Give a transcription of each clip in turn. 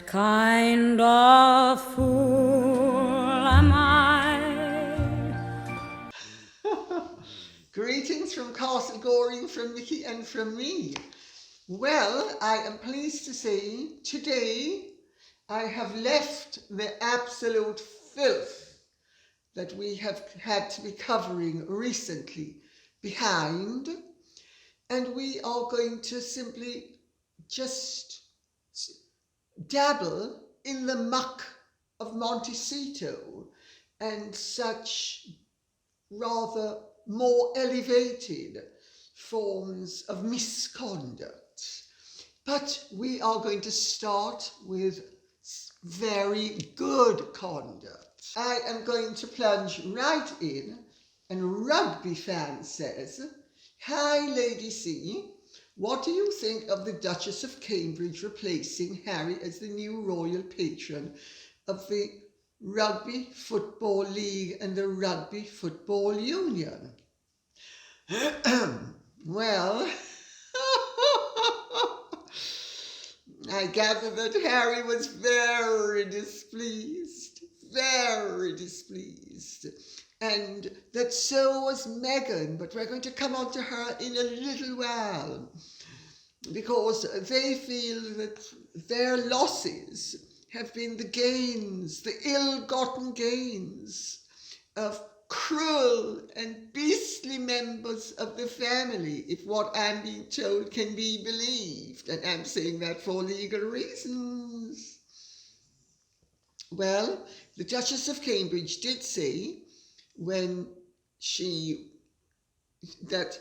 What kind of fool am I? Greetings from Castle Goring, from Nikki and from me. Well, I am pleased to say today I have left the absolute filth that we have had to be covering recently behind, and we are going to simply just dabble in the muck of Montecito and such rather more elevated forms of misconduct. But we are going to start with very good conduct. I am going to plunge right in, and Rugby Fan says, "Hi Lady C, what do you think of the Duchess of Cambridge replacing Harry as the new royal patron of the Rugby Football League and the Rugby Football Union?" Well, I gather that Harry was very displeased, and that so was Meghan, but we're going to come on to her in a little while, because they feel that their losses have been the gains, the ill-gotten gains of cruel and beastly members of the family, if what I'm being told can be believed, and I'm saying that for legal reasons. Well, the Duchess of Cambridge did say when that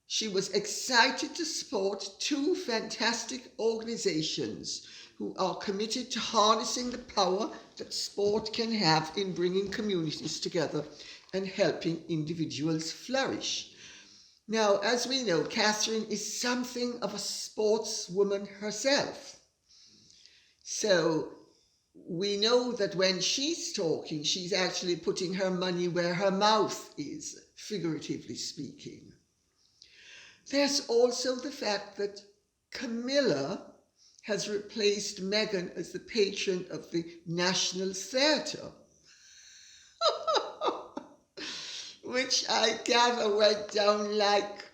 she was excited to support two fantastic organisations who are committed to harnessing the power that sport can have in bringing communities together and helping individuals flourish. Now, as we know, Catherine is something of a sportswoman herself. So we know that when she's talking, she's actually putting her money where her mouth is, figuratively speaking. There's also the fact that Camilla has replaced Meghan as the patron of the National Theatre, which I gather went down like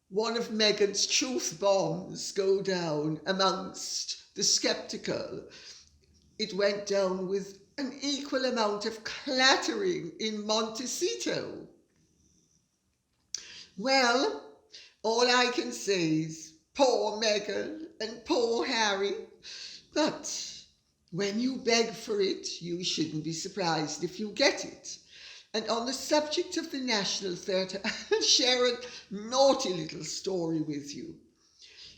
one of Meghan's truth bombs go down amongst the sceptical. It went down with an equal amount of clattering in Montecito. Well, all I can say is poor Meghan and poor Harry, but when you beg for it, you shouldn't be surprised if you get it. And on the subject of the National Theatre, I'll share a naughty little story with you,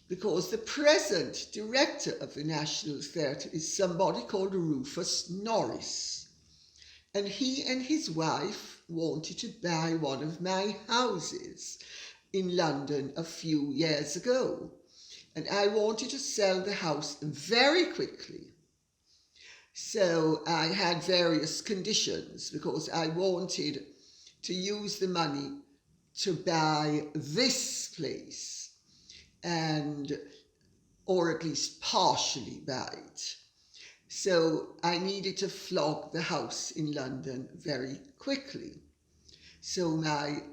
because the present director of the National Theatre is somebody called Rufus Norris, and he and his wife wanted to buy one of my houses in London a few years ago, and I wanted to sell the house very quickly. So I had various conditions, because I wanted to use the money to buy this place, or at least partially buy it. So I needed to flog the house in London very quickly. So my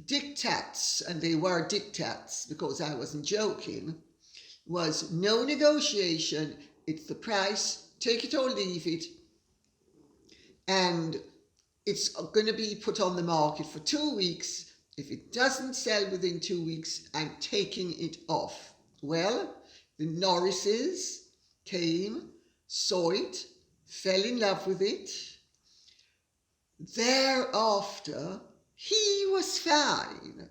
diktats, and they were diktats because I wasn't joking, was no negotiation, it's the price, take it or leave it, and it's going to be put on the market for 2 weeks. If it doesn't sell within 2 weeks, I'm taking it off. Well, the Norrises came, saw it, fell in love with it. Thereafter, he was fine,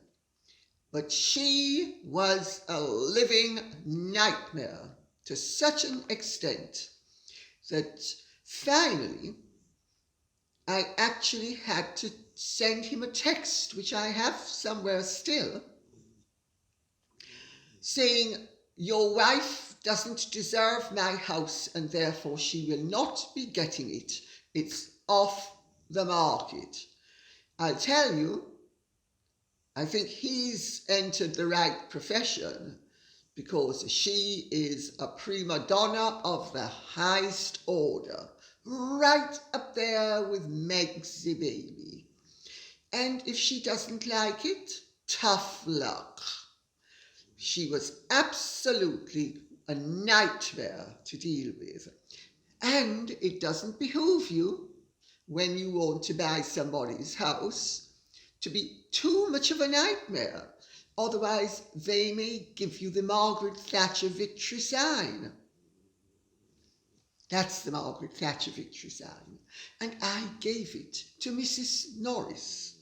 but she was a living nightmare to such an extent that finally I actually had to send him a text, which I have somewhere still, saying, "Your wife doesn't deserve my house and therefore she will not be getting it. It's off the market." I'll tell you, I think he's entered the right profession, because she is a prima donna of the highest order, right up there with Meg's the baby. And if she doesn't like it, tough luck. She was absolutely a nightmare to deal with. And it doesn't behoove you, when you want to buy somebody's house, to be too much of a nightmare. Otherwise, they may give you the Margaret Thatcher victory sign. That's the Margaret Thatcher victory sign. And I gave it to Mrs. Norris.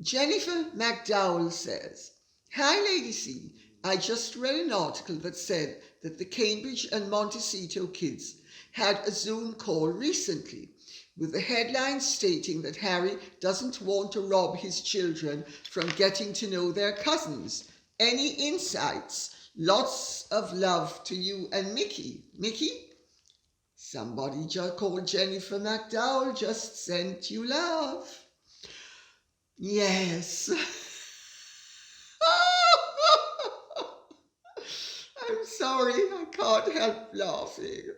Jennifer McDowell says, "Hi, Lady C. I just read an article that said that the Cambridge and Montecito kids had a Zoom call recently, with the headline stating that Harry doesn't want to rob his children from getting to know their cousins. Any insights? Lots of love to you and Mickey." Mickey? Somebody called Jennifer McDowell just sent you love. Yes. I'm sorry, I can't help laughing.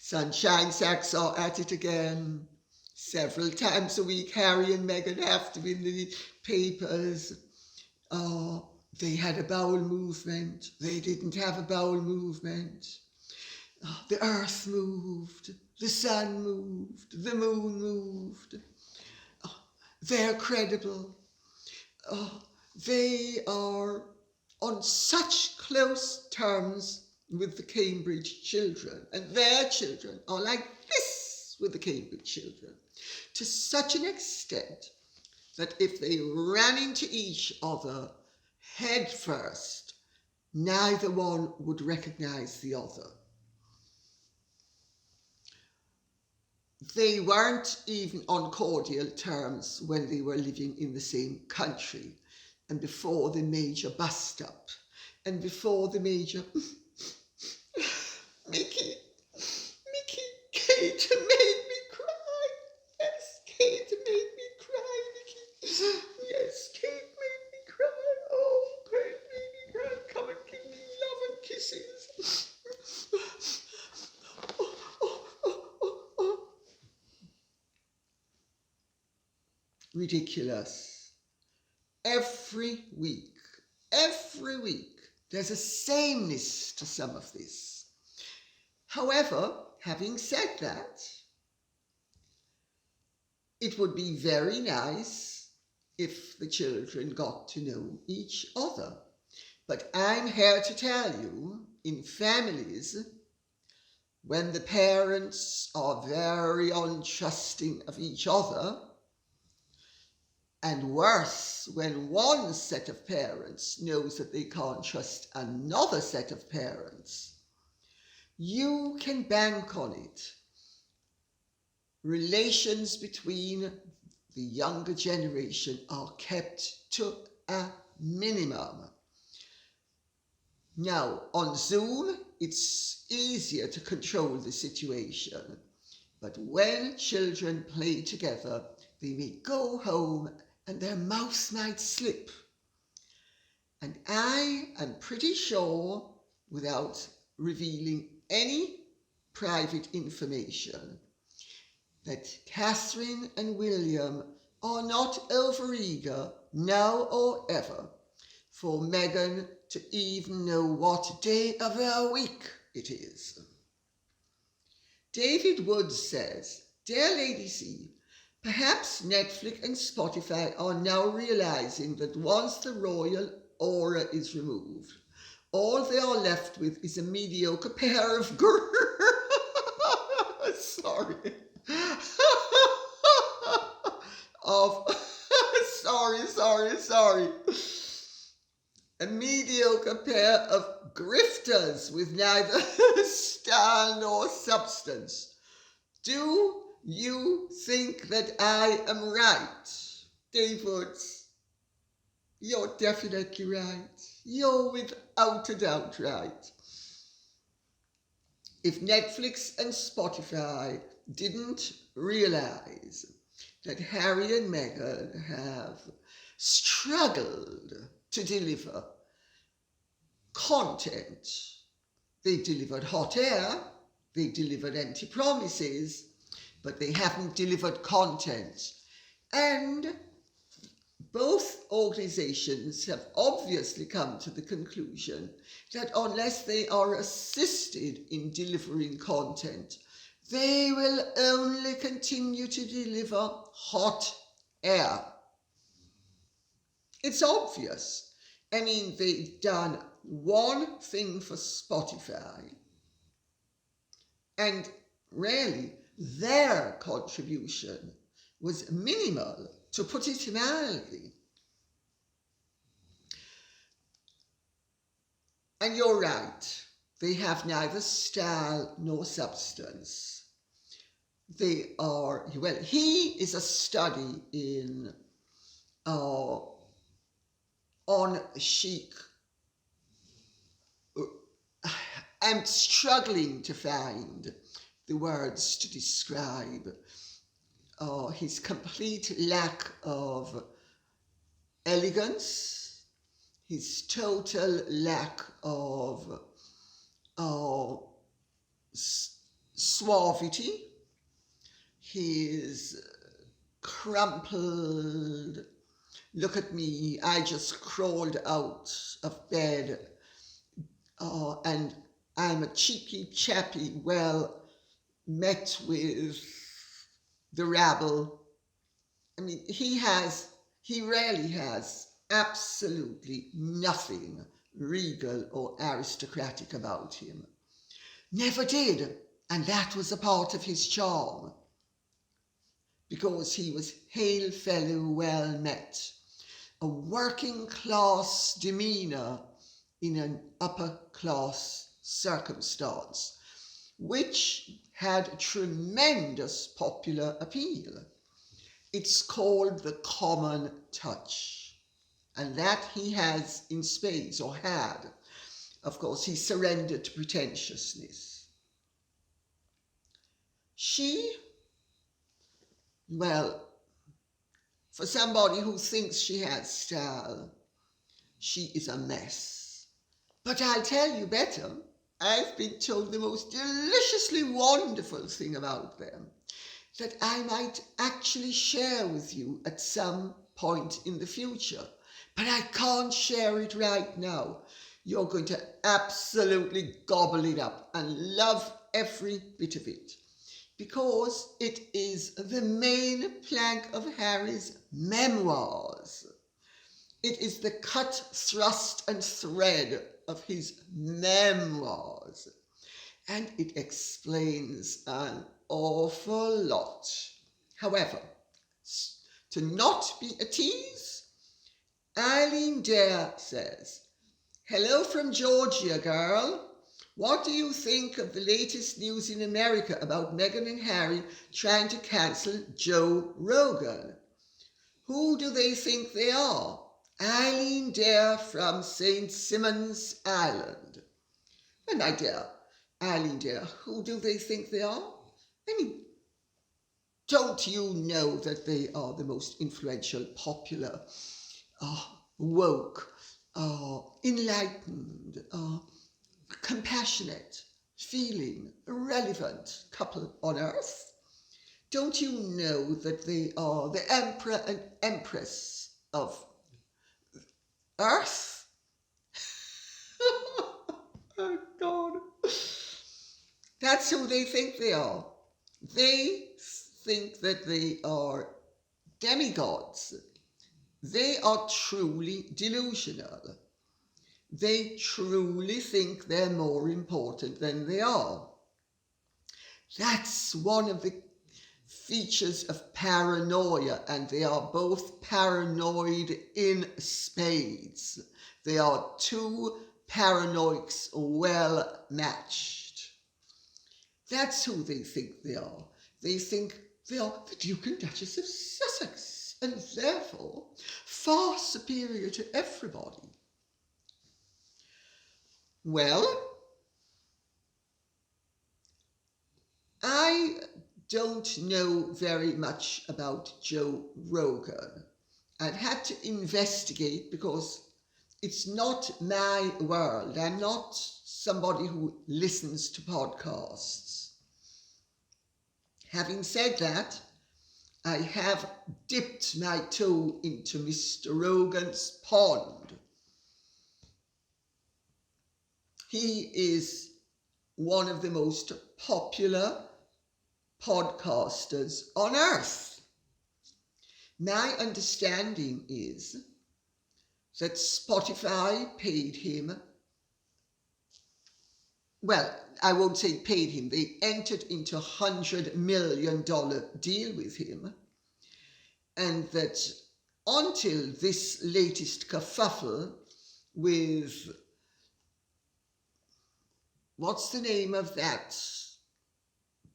Sunshine Sacks are at it again. Several times a week, Harry and Meghan have to be in the papers. Oh, they had a bowel movement. They didn't have a bowel movement. Oh, the earth moved. The sun moved. The moon moved. Oh, they're credible. Oh, they are on such close terms with the Cambridge children, and their children are like this with the Cambridge children, to such an extent that if they ran into each other head first, neither one would recognize the other. They weren't even on cordial terms when they were living in the same country, and before the major bust-up, and before the major Mickey, Kate made me cry. Yes, Kate made me cry, Mickey. Yes, Kate made me cry. Oh, Kate made me cry. Come and give me love and kisses. Oh. Ridiculous. Every week, there's a sameness to some of this. However, having said that, it would be very nice if the children got to know each other. But I'm here to tell you, in families, when the parents are very untrusting of each other, and worse, when one set of parents knows that they can't trust another set of parents, you can bank on it. Relations between the younger generation are kept to a minimum. Now, on Zoom, it's easier to control the situation. But when children play together, they may go home and their mouth might slip. And I am pretty sure, without revealing any private information, that Catherine and William are not overeager, now or ever, for Meghan to even know what day of the week it is. David Woods says, "Dear Lady C, perhaps Netflix and Spotify are now realizing that once the royal aura is removed, all they are left with is a mediocre pair of sorry. Sorry. A mediocre pair of grifters with neither style nor substance. Do you think that I am right, David? You're definitely right. You're without a doubt right. If Netflix and Spotify didn't realize that Harry and Meghan have struggled to deliver content. They delivered hot air, they delivered empty promises, but they haven't delivered content. And both organizations have obviously come to the conclusion that unless they are assisted in delivering content, they will only continue to deliver hot air. It's obvious. I mean, they've done one thing for Spotify, and really their contribution was minimal, to put it mildly. And you're right, they have neither style nor substance. They are, well, he is a study in on chic. I'm struggling to find the words to describe his complete lack of elegance, his total lack of suavity, his crumpled, look at me, I just crawled out of bed and I'm a cheeky chappy, well, met with the rabble. I mean, he rarely has absolutely nothing regal or aristocratic about him. Never did, and that was a part of his charm. Because he was hail fellow well met, a working class demeanour in an upper class circumstance, which had tremendous popular appeal. It's called the common touch, and that he has in spades, or had. Of course, he surrendered to pretentiousness. She, well, for somebody who thinks she has style, she is a mess. But I'll tell you better, I've been told the most deliciously wonderful thing about them that I might actually share with you at some point in the future. But I can't share it right now. You're going to absolutely gobble it up and love every bit of it, because it is the main plank of Harry's memoirs. It is the cut, thrust and thread of his memoirs. And it explains an awful lot. However, to not be a tease, Eileen Dare says, "Hello from Georgia, girl. What do you think of the latest news in America about Meghan and Harry trying to cancel Joe Rogan? Who do they think they are? Eileen Dare from St. Simons Island." And my dear Eileen Dare, who do they think they are? I mean, don't you know that they are the most influential, popular, woke, enlightened, compassionate, feeling, relevant couple on earth? Don't you know that they are the emperor and empress of earth? Oh God. That's who they think they are. They think that they are demigods. They are truly delusional. They truly think they're more important than they are. That's one of the features of paranoia, and they are both paranoid in spades. They are two paranoics well matched. That's who they think they are. They think they are the Duke and Duchess of Sussex, and therefore far superior to everybody. Well, I don't know very much about Joe Rogan. I've had to investigate because it's not my world. I'm not somebody who listens to podcasts. Having said that, I have dipped my toe into Mr. Rogan's pond. He is one of the most popular podcasters on earth. My understanding is that Spotify paid him, well, I won't say paid him, they entered into $100 million deal with him, and that until this latest kerfuffle with, what's the name of that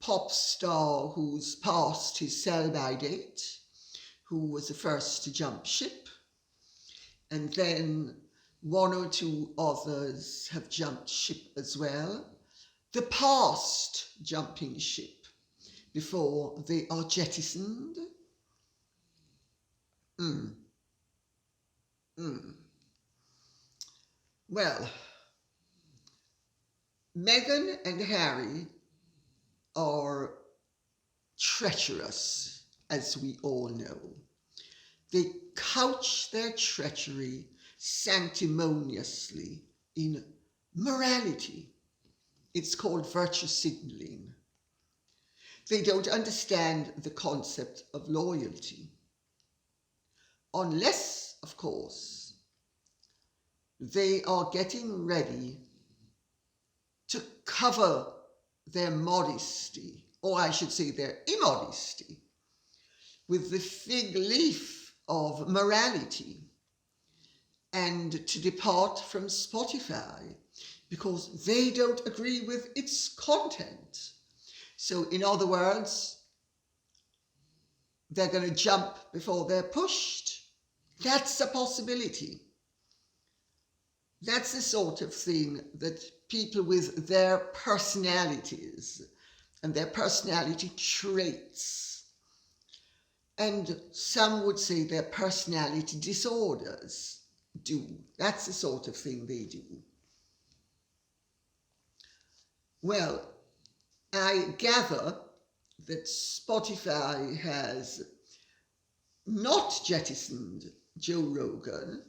pop star who's past his sell-by date, who was the first to jump ship, and then one or two others have jumped ship as well. The past jumping ship before they are jettisoned. Well, Meghan and Harry are treacherous, as we all know. They couch their treachery sanctimoniously in morality. It's called virtue signaling. They don't understand the concept of loyalty. Unless, of course, they are getting ready to cover their modesty, or I should say their immodesty, with the fig leaf of morality, and to depart from Spotify because they don't agree with its content. So in other words, they're going to jump before they're pushed. That's a possibility. That's the sort of thing that people with their personalities and their personality traits, and some would say their personality disorders, do. That's the sort of thing they do. Well, I gather that Spotify has not jettisoned Joe Rogan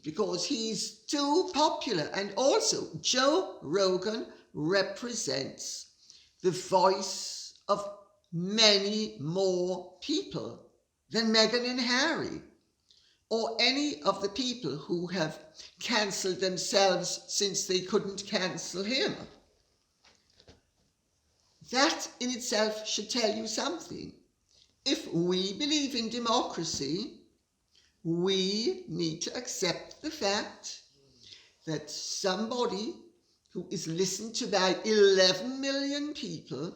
because he's too popular. And also, Joe Rogan represents the voice of many more people than Meghan and Harry, or any of the people who have cancelled themselves since they couldn't cancel him. That in itself should tell you something. If we believe in democracy, we need to accept the fact that somebody who is listened to by 11 million people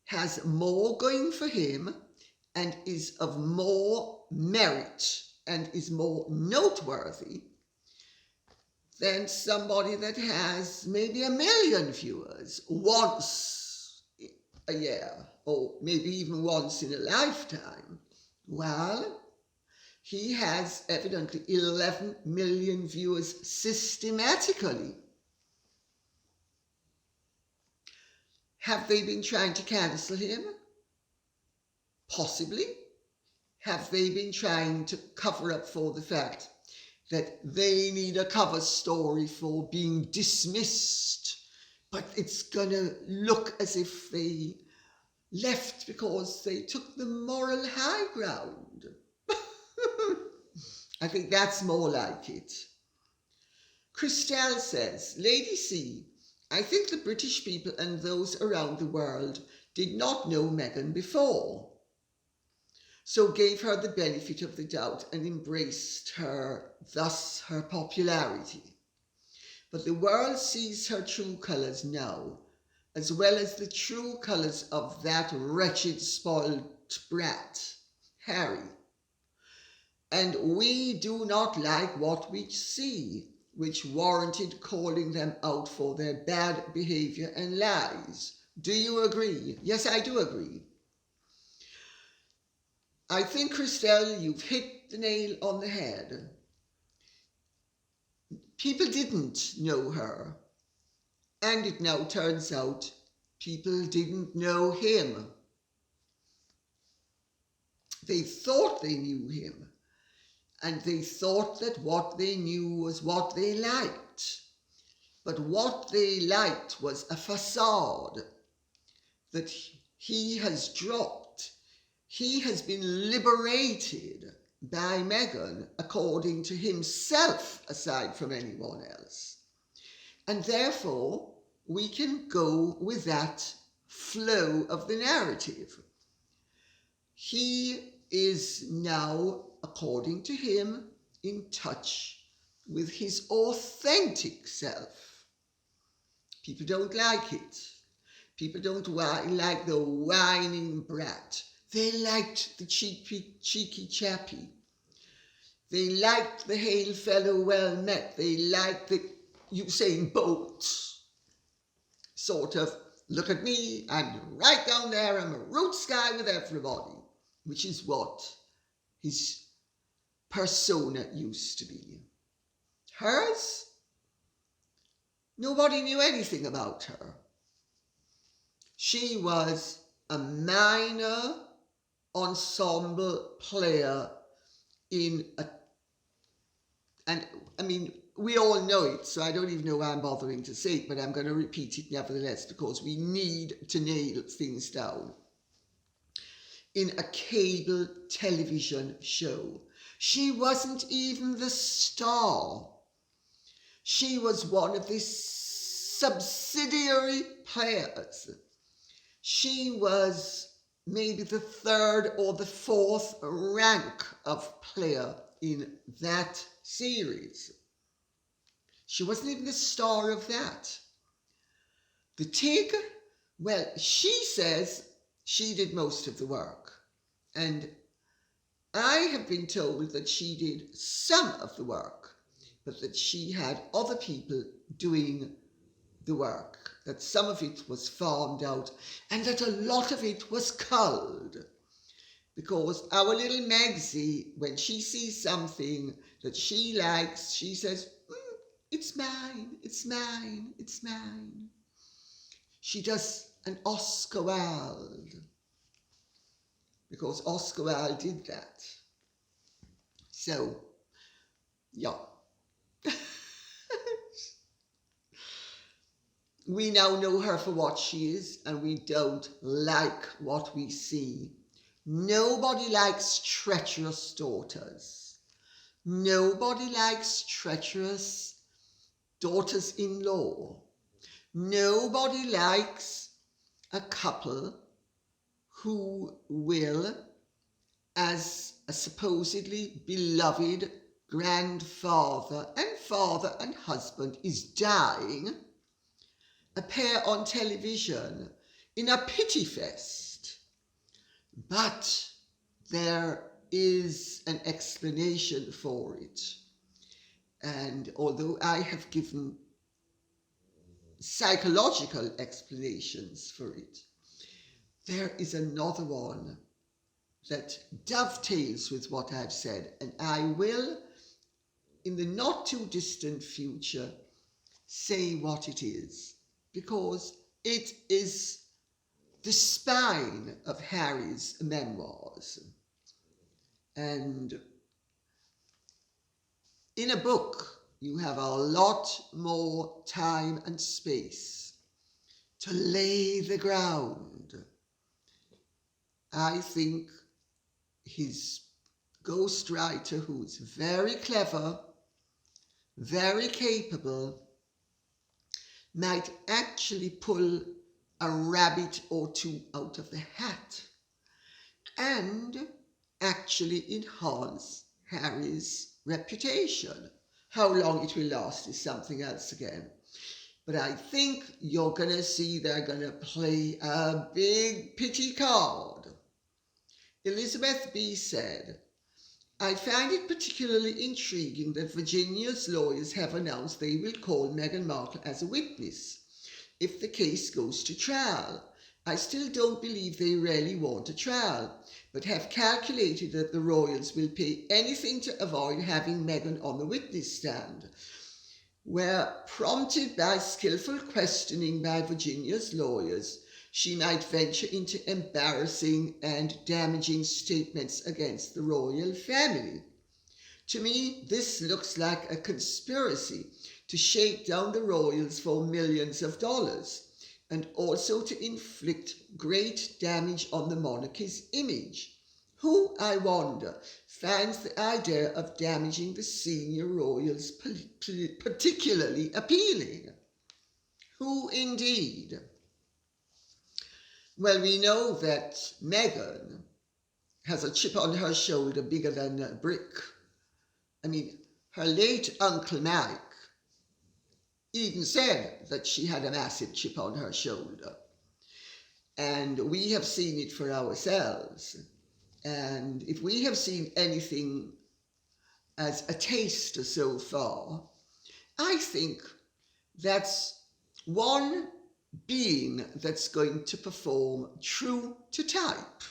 has more going for him and is of more merit and is more noteworthy than somebody that has maybe 1 million viewers once a year, or maybe even once in a lifetime. Well, he has evidently 11 million viewers systematically. Have they been trying to cancel him? Possibly. Have they been trying to cover up for the fact that they need a cover story for being dismissed, but it's gonna look as if they left because they took the moral high ground? I think that's more like it. Christelle says, Lady C, I think the British people and those around the world did not know Meghan before, so gave her the benefit of the doubt and embraced her, thus her popularity. But the world sees her true colours now, as well as the true colours of that wretched spoilt brat, Harry. And we do not like what we see, which warranted calling them out for their bad behaviour and lies. Do you agree? Yes, I do agree. I think, Christelle, you've hit the nail on the head. people didn't know her. And it now turns out people didn't know him. They thought they knew him, and they thought that what they knew was what they liked. But what they liked was a facade that he has dropped. He has been liberated by Meghan, according to himself, aside from anyone else. And therefore, we can go with that flow of the narrative. He is now, according to him, in touch with his authentic self. People don't like it. People don't like the whining brat. They liked the cheeky chappy. They liked the hail fellow well met. They liked the Usain Bolt sort of, look at me, I'm right down there, I'm a roots guy with everybody, which is what his persona used to be. Hers? Nobody knew anything about her. She was a minor ensemble player in a, and I mean, we all know it, so I don't even know why I'm bothering to say it, but I'm going to repeat it nevertheless because we need to nail things down. In a cable television show. She wasn't even the star. She was one of the subsidiary players. She was maybe the third or the fourth rank of player in that series. She wasn't even the star of that. The Tig, well, she says she did most of the work. And I have been told that she did some of the work, but that she had other people doing the work, that some of it was farmed out, and that a lot of it was culled. Because our little Megsy, when she sees something that she likes, she says, it's mine, it's mine, it's mine. She does an Oscar Wilde, because Oscar Wilde did that. So, yeah. We now know her for what she is, and we don't like what we see. Nobody likes treacherous daughters. Nobody likes treacherous daughters-in-law. Nobody likes a couple who will, as a supposedly beloved grandfather and father and husband is dying, appear on television in a pity fest. But there is an explanation for it. And although I have given psychological explanations for it, there is another one that dovetails with what I've said, and I will, in the not too distant future, say what it is, because it is the spine of Harry's memoirs. And in a book, you have a lot more time and space to lay the ground. I think his ghostwriter, who's very clever, very capable, might actually pull a rabbit or two out of the hat and actually enhance Harry's reputation. How long it will last is something else again. But I think you're going to see they're going to play a big pity card. Elizabeth B. said, I find it particularly intriguing that Virginia's lawyers have announced they will call Meghan Markle as a witness if the case goes to trial. I still don't believe they really want a trial, but have calculated that the royals will pay anything to avoid having Meghan on the witness stand. where, prompted by skillful questioning by Virginia's lawyers, she might venture into embarrassing and damaging statements against the royal family. To me, this looks like a conspiracy to shake down the royals for millions of dollars, and also to inflict great damage on the monarchy's image. Who, I wonder, finds the idea of damaging the senior royals particularly appealing? Who indeed? Well, we know that Meghan has a chip on her shoulder bigger than a brick. I mean, her late Uncle Mike even said that she had a massive chip on her shoulder. And we have seen it for ourselves. And if we have seen anything as a taster so far, I think that's one being that's going to perform true to type.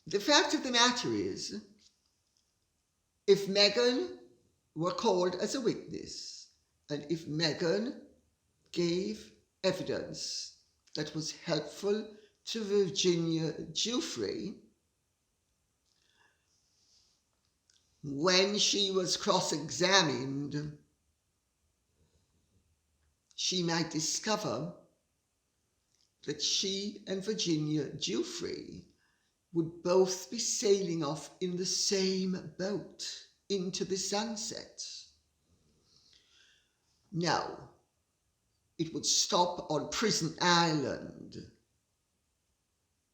The fact of the matter is, if Meghan were called as a witness, and if Meghan gave evidence that was helpful to V Giuffre when she was cross-examined, she might discover that she and V Giuffre would both be sailing off in the same boat into the sunset. Now, it would stop on Prison Island.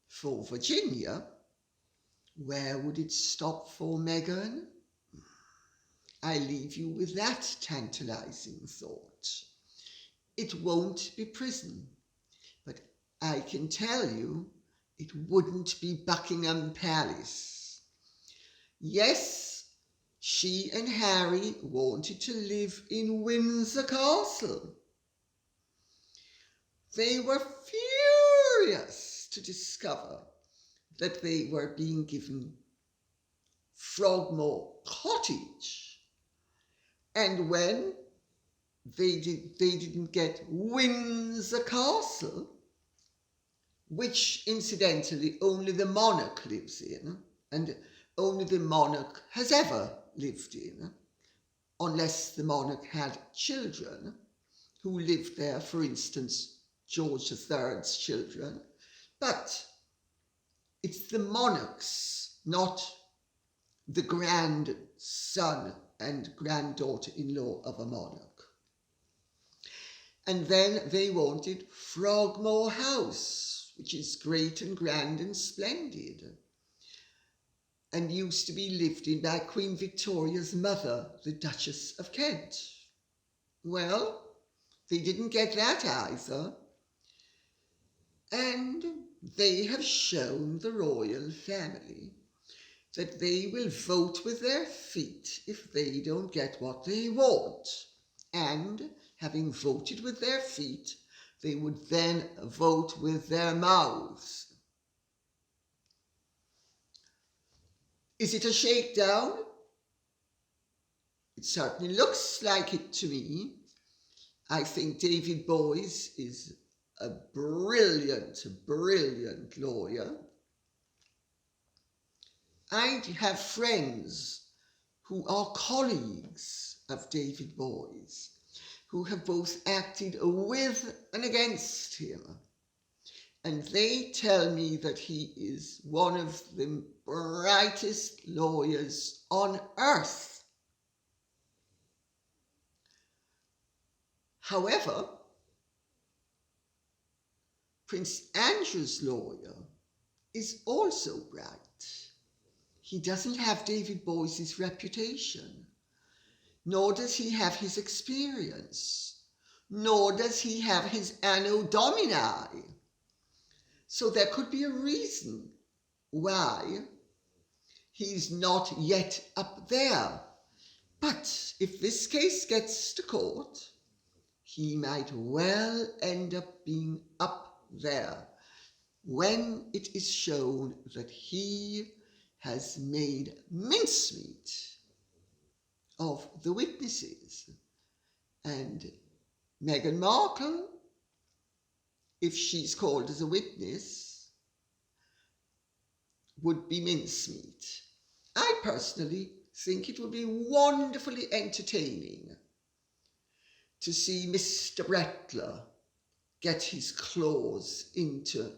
For Virginia, where would it stop for Meghan? I leave you with that tantalizing thought. It won't be prison, but I can tell you it wouldn't be Buckingham Palace. Yes, she and Harry wanted to live in Windsor Castle. They were furious to discover that they were being given Frogmore Cottage. And when they didn't get Windsor Castle, which incidentally only the monarch lives in, and only the monarch has ever lived in, unless the monarch had children who lived there, for instance, George III's children. But it's the monarchs, not the grandson and granddaughter-in-law of a monarch. And then they wanted Frogmore House, which is great and grand and splendid, and used to be lived in by Queen Victoria's mother, the Duchess of Kent. Well, they didn't get that either. And they have shown the royal family that they will vote with their feet if they don't get what they want. And having voted with their feet, they would then vote with their mouths. Is it a shakedown? It certainly looks like it to me. I think David Boyes is a brilliant, brilliant lawyer. I have friends who are colleagues of David Boyes, who have both acted with and against him. And they tell me that he is one of the brightest lawyers on earth. However, Prince Andrew's lawyer is also bright. He doesn't have David Boyes' reputation, nor does he have his experience, nor does he have his anno domini. So there could be a reason why he's not yet up there. But if this case gets to court, he might well end up being up there when it is shown that he has made mincemeat of the witnesses. And Meghan Markle, if she's called as a witness, would be mincemeat. I personally think it would be wonderfully entertaining to see Mr. Bretler get his claws into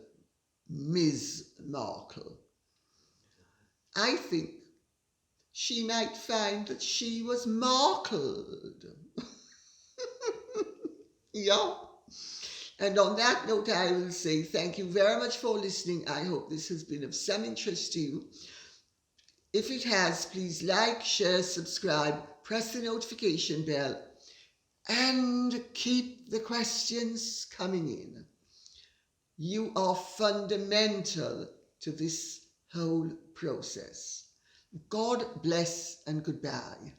Ms. Markle. I think she might find that she was markled. Yeah. And on that note, I will say thank you very much for listening. I hope this has been of some interest to you. If it has, please like, share, subscribe, press the notification bell, and keep the questions coming in. You are fundamental to this whole process. God bless and goodbye.